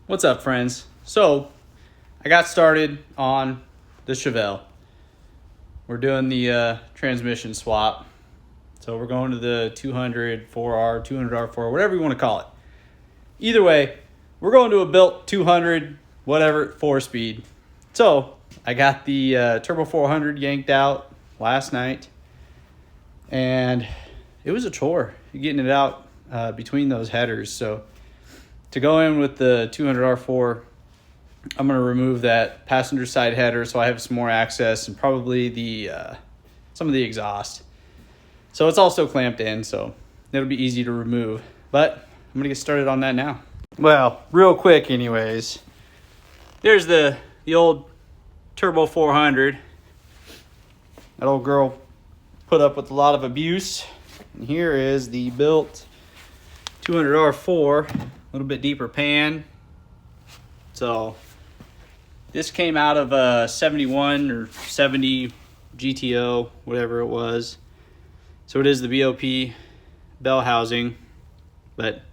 What's up, friends? So, I got started on the Chevelle. We're doing the transmission swap. So we're going to the 200 4R, 200R4, whatever you want to call it. Either way, we're going to a built 200, whatever, 4-speed. So, I got the Turbo 400 yanked out last night. And it was a chore getting it out between those headers. So, to go in with the 200R4, I'm going to remove that passenger side header so I have some more access and probably the some of the exhaust. So it's also clamped in, so it'll be easy to remove. But I'm going to get started on that now. Well, real quick anyways, there's the old Turbo 400. That old girl put up with a lot of abuse. And here is the built 200R4. A little bit deeper pan. So this came out of a 71 or 70 GTO, whatever it was. So it is the BOP bell housing, but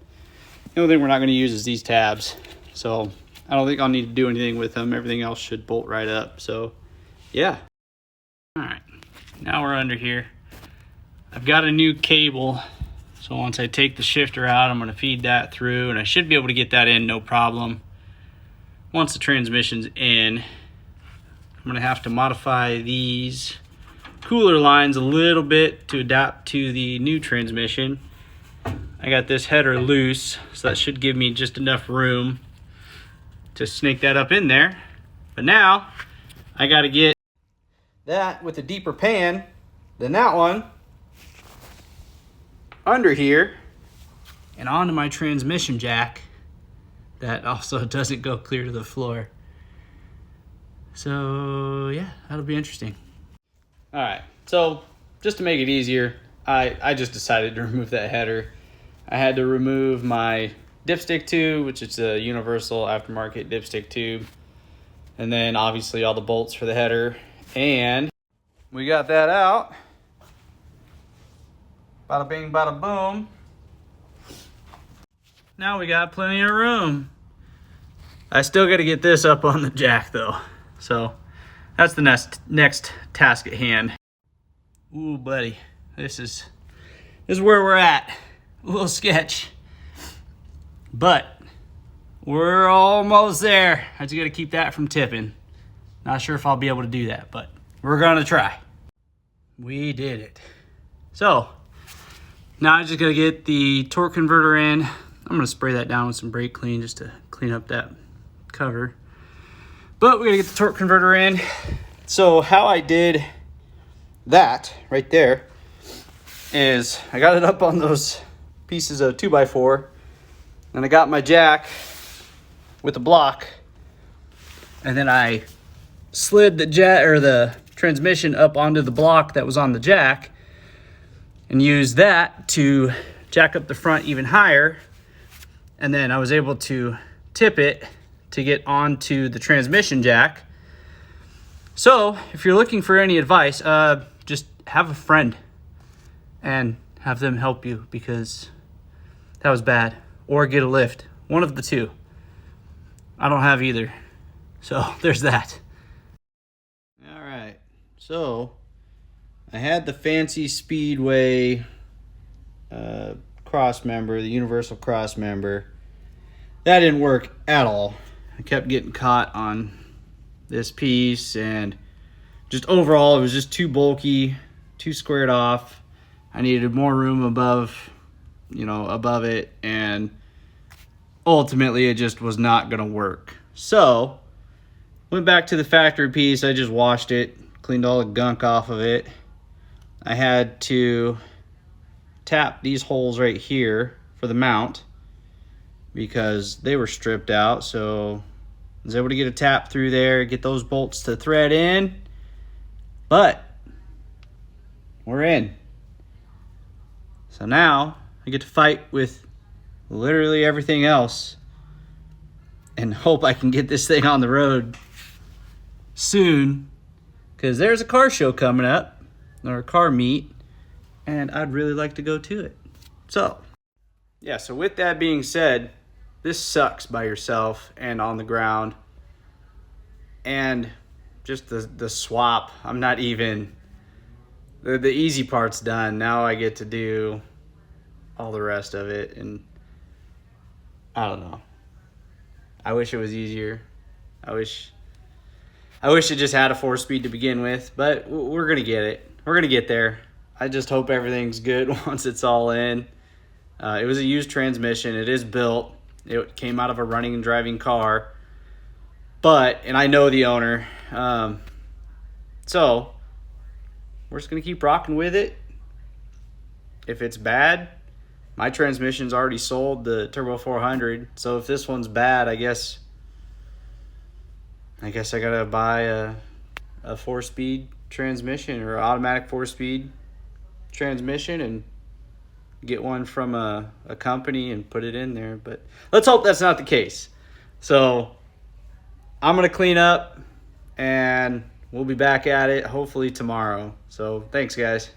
the only thing we're not going to use is these tabs. So I don't think I'll need to do anything with them. Everything else should bolt right up. So yeah. All right, now we're under here. I've got a new cable. So once I take the shifter out, I'm going to feed that through, and I should be able to get that in no problem. Once the transmission's in, I'm going to have to modify these cooler lines a little bit to adapt to the new transmission. I got this header loose, so that should give me just enough room to snake that up in there. But now, I got to get that with a deeper pan than that one under here and onto my transmission jack that also doesn't go clear to the floor. So yeah, that'll be interesting. All right, so just to make it easier, I just decided to remove that header. I had to remove my dipstick tube, which is a universal aftermarket dipstick tube, and then obviously all the bolts for the header, and we got that out. Bada bing, bada boom. Now we got plenty of room. I still got to get this up on the jack though. So that's the next task at hand. Ooh, buddy. This is where we're at. A little sketch. But we're almost there. I just got to keep that from tipping. Not sure if I'll be able to do that, but we're going to try. We did it. So now I just gotta get the torque converter in. I'm gonna spray that down with some brake clean just to clean up that cover. But we gotta get the torque converter in. So how I did that right there is I got it up on those pieces of 2x4, and I got my jack with a block, and then I slid the transmission up onto the block that was on the jack, and use that to jack up the front even higher. And then I was able to tip it to get onto the transmission jack. So if you're looking for any advice, just have a friend and have them help you, because that was bad. Or get a lift. One of the two. I don't have either. So there's that. All right. So I had the fancy Speedway cross member, the universal cross member. That didn't work at all. I kept getting caught on this piece, and just overall it was just too bulky, too squared off. I needed more room above it, and ultimately it just was not gonna work. So went back to the factory piece. I just washed it, cleaned all the gunk off of it. I had to tap these holes right here for the mount because they were stripped out. So I was able to get a tap through there, get those bolts to thread in. But we're in. So now I get to fight with literally everything else and hope I can get this thing on the road soon, because there's a car show coming up, or a car meet, and I'd really like to go to it. So yeah, so with that being said, this sucks by yourself and on the ground. And just the swap, I'm not even, the easy part's done. Now I get to do all the rest of it, and I don't know. I wish it was easier. I wish it just had a 4-speed to begin with, but we're going to get it. We're going to get there. I just hope everything's good once it's all in. It was a used transmission. It is built. It came out of a running and driving car. And I know the owner. So we're just going to keep rocking with it. If it's bad, my transmission's already sold, the Turbo 400. So if this one's bad, I guess I gotta buy a 4-speed transmission or automatic 4-speed transmission and get one from a company and put it in there. But let's hope that's not the case. So I'm gonna clean up and we'll be back at it hopefully tomorrow. So thanks, guys.